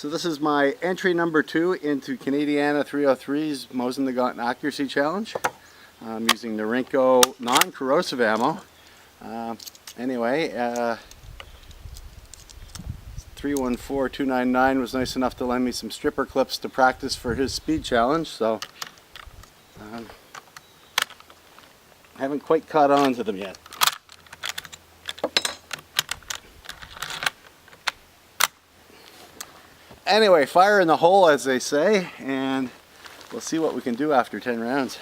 So this is my entry number 2 into Canadiana 303's Mosin Nagant Accuracy Challenge. I'm using Norinco non-corrosive ammo. Anyway, 314299 was nice enough to lend me some stripper clips to practice for his speed challenge, so I haven't quite caught on to them yet. Anyway, fire in the hole, as they say, and we'll see what we can do after 10 rounds.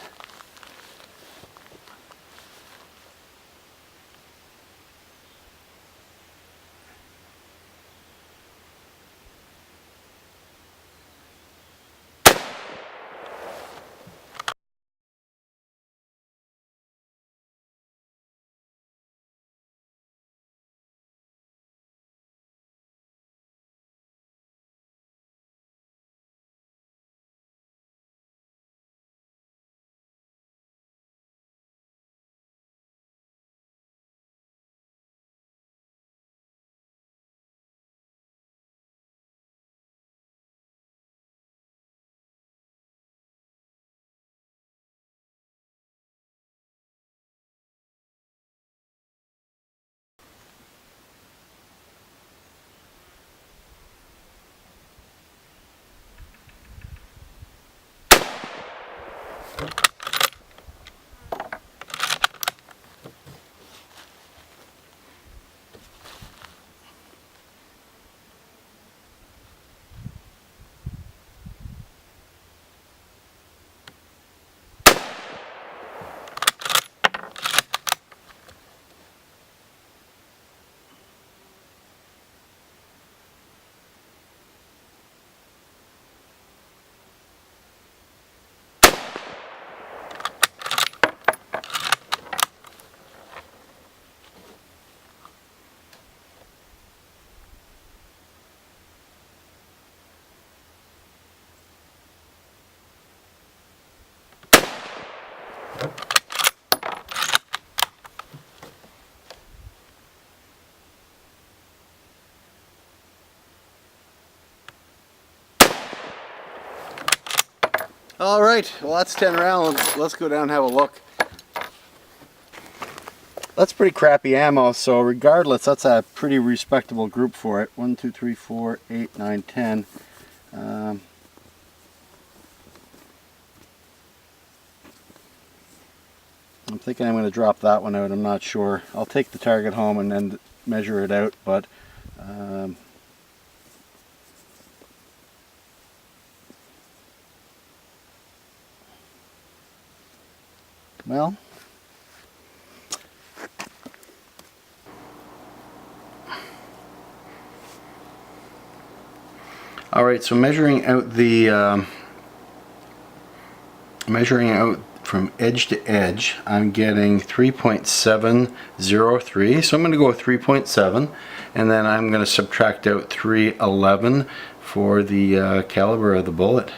Alright, well that's 10 rounds. Let's go down and have a look. That's pretty crappy ammo, so regardless, that's a pretty respectable group for it. 1, 2, 3, 4, 8, 9, 10. I'm thinking I'm going to drop that one out. I'm not sure. I'll take the target home and then measure it out, but well, all right. So measuring out from edge to edge, I'm getting 3.703. So I'm going to go with 3.7, and then I'm going to subtract out 311 for the caliber of the bullet.